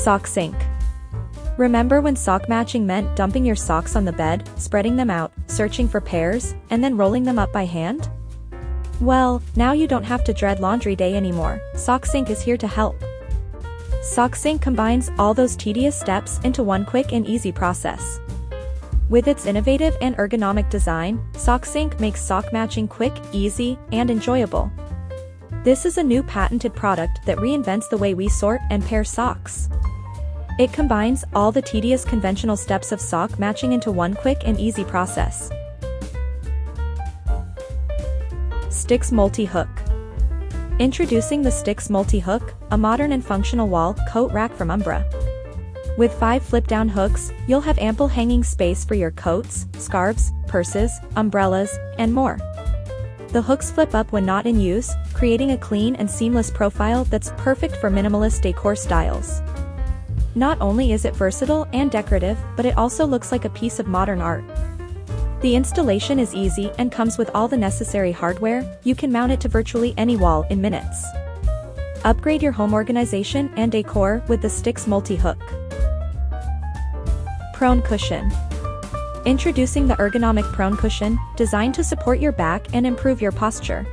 SOCKSYNC. Remember when sock matching meant dumping your socks on the bed, spreading them out, searching for pairs, and then rolling them up by hand? Well, now you don't have to dread laundry day anymore. SOCKSYNC is here to help. SOCKSYNC combines all those tedious steps into one quick and easy process. With its innovative and ergonomic design, SOCKSYNC makes sock matching quick, easy, and enjoyable. This is a new patented product that reinvents the way we sort and pair socks. It combines all the tedious conventional steps of sock matching into one quick and easy process. Stix Multi-Hook. Introducing the Stix Multi-Hook, a modern and functional wall coat rack from Umbra. With 5 flip-down hooks, you'll have ample hanging space for your coats, scarves, purses, umbrellas, and more. The hooks flip up when not in use, creating a clean and seamless profile that's perfect for minimalist decor styles. Not only is it versatile and decorative, but it also looks like a piece of modern art. The installation is easy and comes with all the necessary hardware. You can mount it to virtually any wall in minutes. Upgrade your home organization and decor with the Stix Multi-Hook. Prone Cushion. Introducing the ergonomic prone cushion, designed to support your back and improve your posture.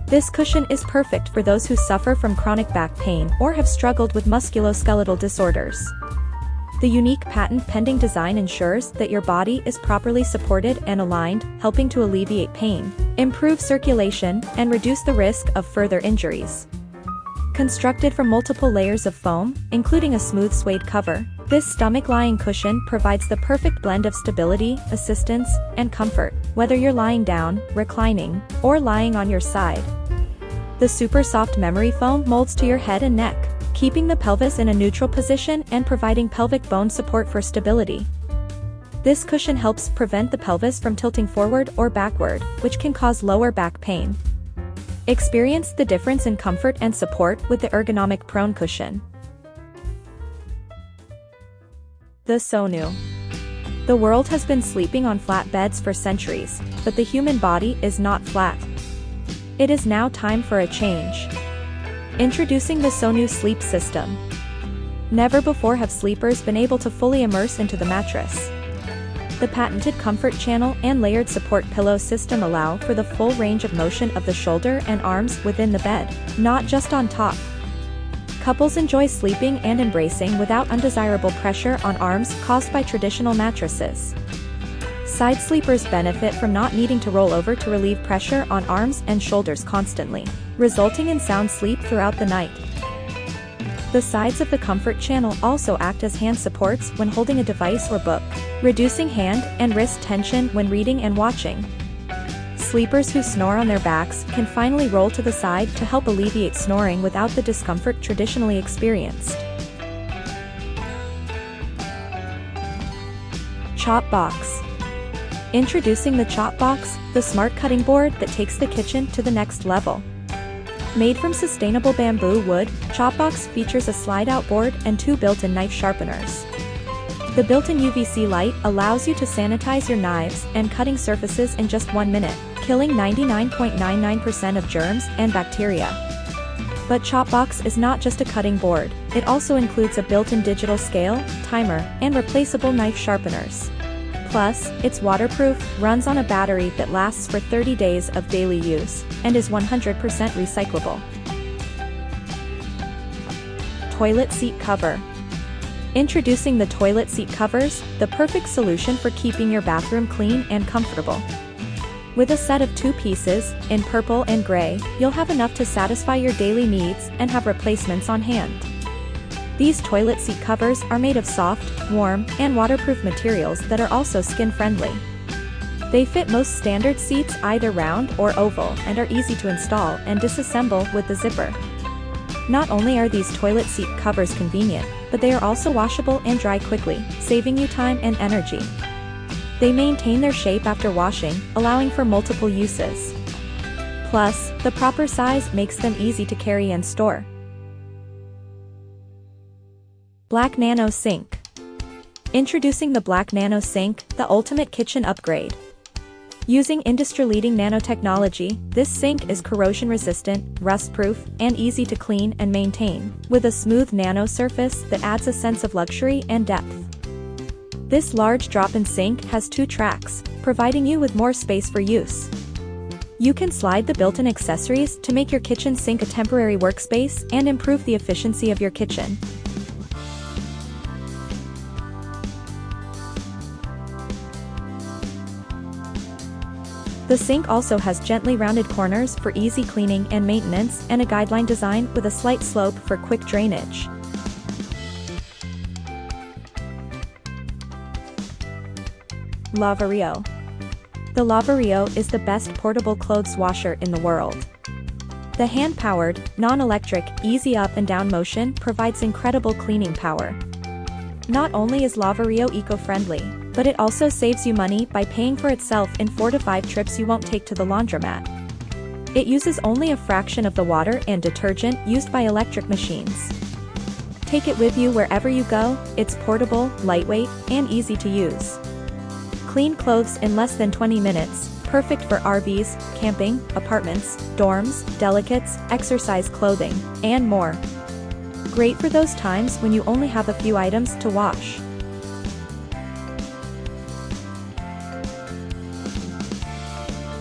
This cushion is perfect for those who suffer from chronic back pain or have struggled with musculoskeletal disorders. The unique patent-pending design ensures that your body is properly supported and aligned, helping to alleviate pain, improve circulation, and reduce the risk of further injuries. Constructed from multiple layers of foam, including a smooth suede cover, this stomach-lying cushion provides the perfect blend of stability, assistance, and comfort, whether you're lying down, reclining, or lying on your side. The super soft memory foam molds to your head and neck, keeping the pelvis in a neutral position and providing pelvic bone support for stability. This cushion helps prevent the pelvis from tilting forward or backward, which can cause lower back pain. Experience the difference in comfort and support with the ergonomic prone cushion. The SONU. The world has been sleeping on flat beds for centuries, but the human body is not flat. It is now time for a change. Introducing the SONU Sleep System. Never before have sleepers been able to fully immerse into the mattress. The patented comfort channel and layered support pillow system allow for the full range of motion of the shoulder and arms within the bed, not just on top. Couples enjoy sleeping and embracing without undesirable pressure on arms caused by traditional mattresses. Side sleepers benefit from not needing to roll over to relieve pressure on arms and shoulders constantly, resulting in sound sleep throughout the night. The sides of the comfort channel also act as hand supports when holding a device or book, reducing hand and wrist tension when reading and watching. Sleepers who snore on their backs can finally roll to the side to help alleviate snoring without the discomfort traditionally experienced. ChopBox. Introducing the ChopBox, the smart cutting board that takes the kitchen to the next level. Made from sustainable bamboo wood, ChopBox features a slide-out board and 2 built-in knife sharpeners. The built-in UVC light allows you to sanitize your knives and cutting surfaces in just 1 minute, killing 99.99% of germs and bacteria. But ChopBox is not just a cutting board, it also includes a built-in digital scale, timer, and replaceable knife sharpeners. Plus, it's waterproof, runs on a battery that lasts for 30 days of daily use, and is 100% recyclable. Toilet Seat Cover. Introducing the toilet seat covers, the perfect solution for keeping your bathroom clean and comfortable. With a set of 2 pieces, in purple and gray, you'll have enough to satisfy your daily needs and have replacements on hand. These toilet seat covers are made of soft, warm, and waterproof materials that are also skin-friendly. They fit most standard seats either round or oval and are easy to install and disassemble with the zipper. Not only are these toilet seat covers convenient, but they are also washable and dry quickly, saving you time and energy. They maintain their shape after washing, allowing for multiple uses. Plus, the proper size makes them easy to carry and store. Black Nano Sink. Introducing the Black Nano Sink, the ultimate kitchen upgrade. Using industry-leading nanotechnology, this sink is corrosion-resistant, rust-proof, and easy to clean and maintain, with a smooth nano surface that adds a sense of luxury and depth. This large drop-in sink has 2 tracks, providing you with more space for use. You can slide the built-in accessories to make your kitchen sink a temporary workspace and improve the efficiency of your kitchen. The sink also has gently rounded corners for easy cleaning and maintenance and a guideline design with a slight slope for quick drainage. Lavario. The Lavario is the best portable clothes washer in the world. The hand-powered, non-electric, easy up and down motion provides incredible cleaning power. Not only is Lavario eco-friendly, but it also saves you money by paying for itself in 4 to 5 trips you won't take to the laundromat. It uses only a fraction of the water and detergent used by electric machines. Take it with you wherever you go. It's portable, lightweight, and easy to use. Clean clothes in less than 20 minutes, perfect for RVs, camping, apartments, dorms, delicates, exercise clothing, and more. Great for those times when you only have a few items to wash.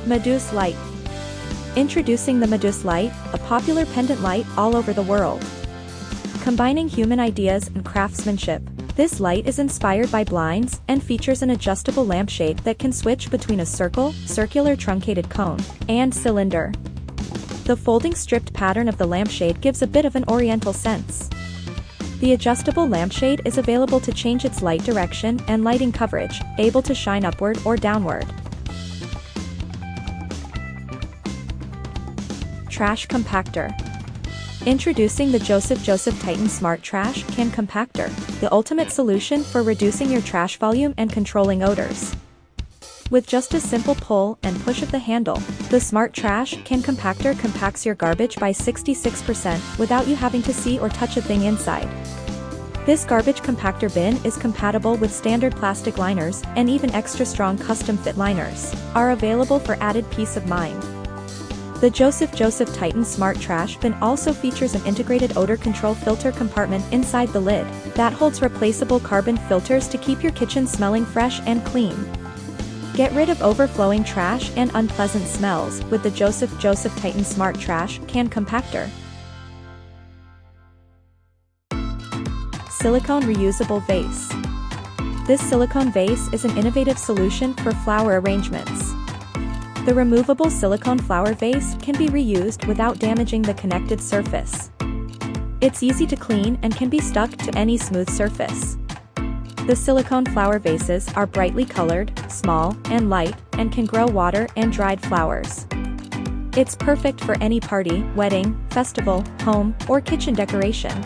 Méduse light. Introducing the Méduse light, a popular pendant light all over the world. Combining human ideas and craftsmanship, this light is inspired by blinds and features an adjustable lampshade that can switch between a circular truncated cone, and cylinder. The folding stripped pattern of the lampshade gives a bit of an oriental sense. The adjustable lampshade is available to change its light direction and lighting coverage, able to shine upward or downward. Trash compactor. Introducing the Joseph Titan Smart Trash Can Compactor, the ultimate solution for reducing your trash volume and controlling odors. With just a simple pull and push of the handle, the Smart Trash Can Compactor compacts your garbage by 66% without you having to see or touch a thing inside. This garbage compactor bin is compatible with standard plastic liners, and even extra strong custom-fit liners are available for added peace of mind. The Joseph Titan Smart Trash Bin also features an integrated odor control filter compartment inside the lid that holds replaceable carbon filters to keep your kitchen smelling fresh and clean. Get rid of overflowing trash and unpleasant smells with the Joseph Titan Smart Trash Can Compactor. Silicone Reusable Vase. This silicone vase is an innovative solution for flower arrangements. The removable silicone flower vase can be reused without damaging the connected surface. It's easy to clean and can be stuck to any smooth surface. The silicone flower vases are brightly colored, small, and light, and can grow water and dried flowers. It's perfect for any party, wedding, festival, home, or kitchen decoration.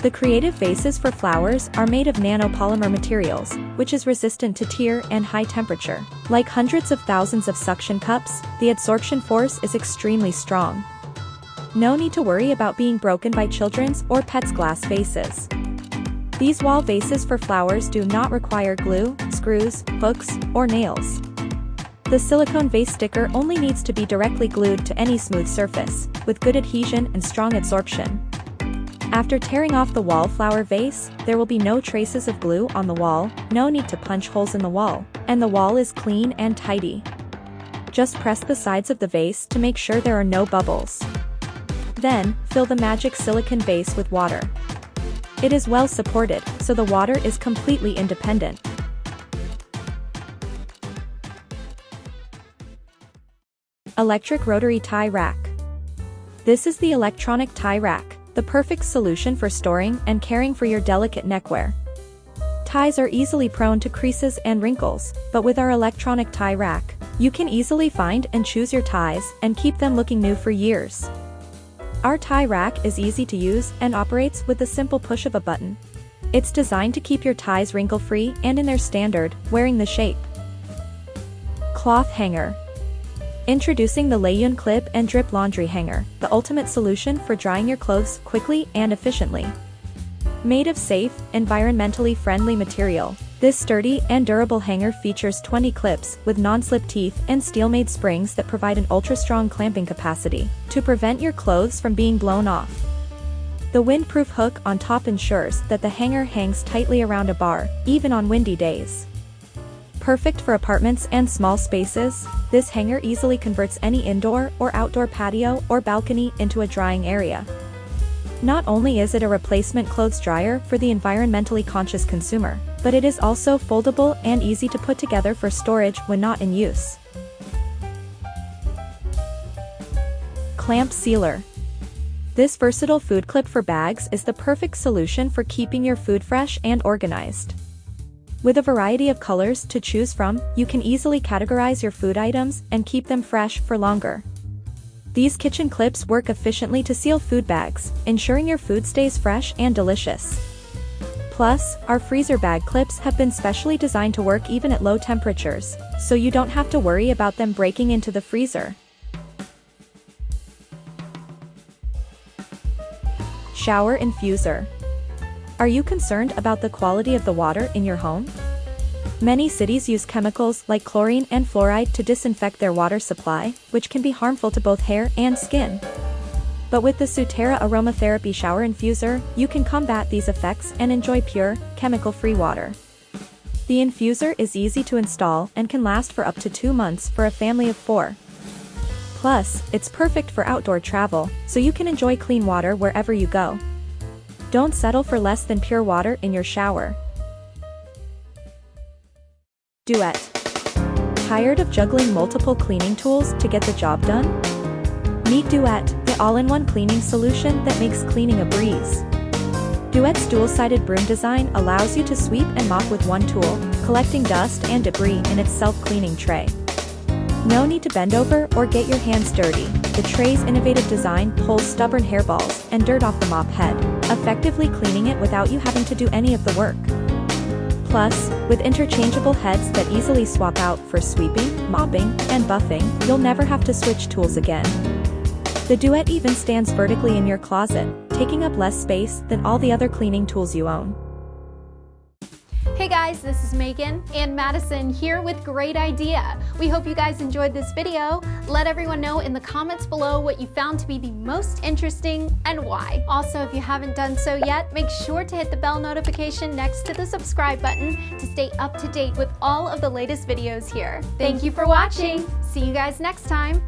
The creative vases for flowers are made of nanopolymer materials, which is resistant to tear and high temperature. Like hundreds of thousands of suction cups, the adsorption force is extremely strong. No need to worry about being broken by children's or pets' glass vases. These wall vases for flowers do not require glue, screws, hooks, or nails. The silicone vase sticker only needs to be directly glued to any smooth surface, with good adhesion and strong adsorption. After tearing off the wall flower vase, there will be no traces of glue on the wall, no need to punch holes in the wall, and the wall is clean and tidy. Just press the sides of the vase to make sure there are no bubbles. Then, fill the magic silicone vase with water. It is well supported, so the water is completely independent. Electric Rotary Tie Rack. This is the electronic tie rack, the perfect solution for storing and caring for your delicate neckwear. Ties are easily prone to creases and wrinkles, but with our electronic tie rack, you can easily find and choose your ties and keep them looking new for years. Our tie rack is easy to use and operates with the simple push of a button. It's designed to keep your ties wrinkle-free and in their standard, wearing the shape. Cloth Hanger. Introducing the Layun Clip and Drip Laundry Hanger, the ultimate solution for drying your clothes quickly and efficiently. Made of safe, environmentally friendly material, This sturdy and durable hanger features 20 clips with non-slip teeth and steel-made springs that provide an ultra-strong clamping capacity to prevent your clothes from being blown off. The windproof hook on top ensures that the hanger hangs tightly around a bar, even on windy days. Perfect for apartments and small spaces, this hanger easily converts any indoor or outdoor patio or balcony into a drying area. Not only is it a replacement clothes dryer for the environmentally conscious consumer, but it is also foldable and easy to put together for storage when not in use. Clamp Sealer. This versatile food clip for bags is the perfect solution for keeping your food fresh and organized. With a variety of colors to choose from, you can easily categorize your food items and keep them fresh for longer. These kitchen clips work efficiently to seal food bags, ensuring your food stays fresh and delicious. Plus, our freezer bag clips have been specially designed to work even at low temperatures, so you don't have to worry about them breaking into the freezer. Shower Infuser. Are you concerned about the quality of the water in your home? Many cities use chemicals like chlorine and fluoride to disinfect their water supply, which can be harmful to both hair and skin. But with the Sutera Aromatherapy Shower Infuser, you can combat these effects and enjoy pure, chemical-free water. The infuser is easy to install and can last for up to 2 months for a family of 4. Plus, it's perfect for outdoor travel, so you can enjoy clean water wherever you go. Don't settle for less than pure water in your shower. Duet. Tired of juggling multiple cleaning tools to get the job done? Meet Duet, the all-in-one cleaning solution that makes cleaning a breeze. Duet's dual-sided broom design allows you to sweep and mop with one tool, collecting dust and debris in its self-cleaning tray. No need to bend over or get your hands dirty. The tray's innovative design pulls stubborn hairballs and dirt off the mop head, effectively cleaning it without you having to do any of the work. Plus, with interchangeable heads that easily swap out for sweeping, mopping, and buffing, you'll never have to switch tools again. The Duet even stands vertically in your closet, taking up less space than all the other cleaning tools you own. Hey guys, this is Megan and Madison here with Great Idea. We hope you guys enjoyed this video. Let everyone know in the comments below what you found to be the most interesting and why. Also, if you haven't done so yet, make sure to hit the bell notification next to the subscribe button to stay up to date with all of the latest videos here. Thank you for watching. See you guys next time.